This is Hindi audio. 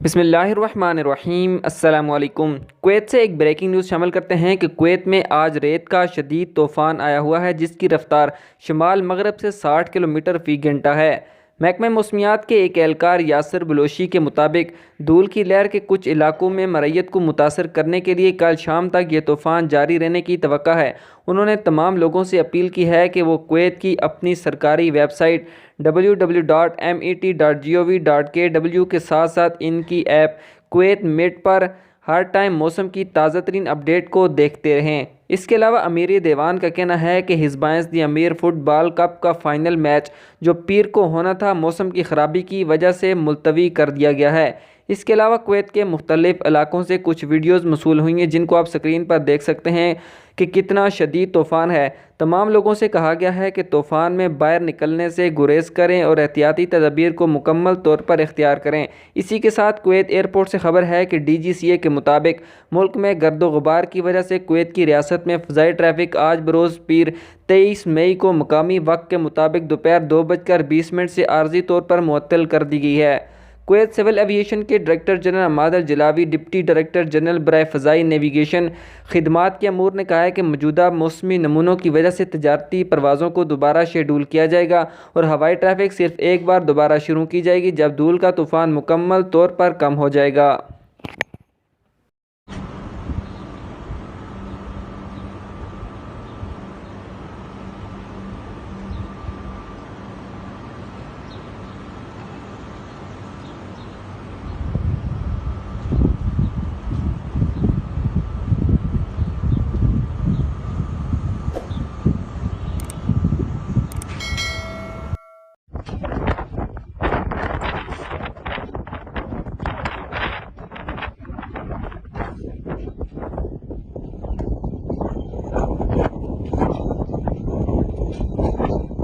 बिस्मिल्लाहिर्रहमानिर्रहीम अस्सलामुअलैकुम। कुवैत से एक ब्रेकिंग न्यूज़ शामिल करते हैं कि कुवैत में आज रेत का शदीद तूफ़ान आया हुआ है, जिसकी रफ्तार शुमाल मगरब से 60 किलोमीटर फ़ी घंटा है। महकमा मौसमियात के एक एहलकार यासिर बलोशी के मुताबिक धूल की लहर के कुछ इलाकों में मरैयत को मुतासर करने के लिए कल शाम तक ये तूफ़ान जारी रहने की तवक्का है। उन्होंने तमाम लोगों से अपील की है कि वो कुवैत की अपनी सरकारी वेबसाइट www.met.gov.kw के साथ साथ इनकी ऐप कुवैत मेट पर हर टाइम मौसम की ताज़ा तरीन अपडेट को देखते रहें। इसके अलावा अमीर देवान का कहना है कि हिस्बाइंस दी अमीर फुटबॉल कप का फ़ाइनल मैच जो पीर को होना था, मौसम की ख़राबी की वजह से मुलतवी कर दिया गया है। इसके अलावा कुवैत के मुख्तलिफ इलाकों से कुछ वीडियोज़ मौसूल हुई हैं, जिनको आप स्क्रीन पर देख सकते हैं कि कितना शदीद तूफ़ान है। तमाम लोगों से कहा गया है कि तूफ़ान में बाहर निकलने से गुरेज करें और एहतियाती तदबीर को मुकम्मल तौर पर इख्तियार करें। इसी के साथ कुवैत एयरपोर्ट से खबर है कि DGCA के मुताबिक मुल्क में गर्द गुबार की वजह से कुवैत की रियासत में फ़ज़ाई ट्रैफिक आज बरोज़ पीर 23 मई को मकामी वक्त के मुताबिक दोपहर 2:20 से आर्जी तौर पर मुअत्तल कर दी गई है। कुवैत सिविल एविएशन के डायरेक्टर जनरल हमाद अल जलावी, डिप्टी डायरेक्टर जनरल बराए फ़ज़ाई नेविगेशन खिदमात के अमूर ने कहा है कि मौजूदा मौसमी नमूनों की वजह से तजारती परवाज़ों को दोबारा शेड्यूल किया जाएगा और हवाई ट्रैफिक सिर्फ एक बार दोबारा शुरू की जाएगी जब धूल का तूफ़ान मुकम्मल तौर पर कम हो जाएगा।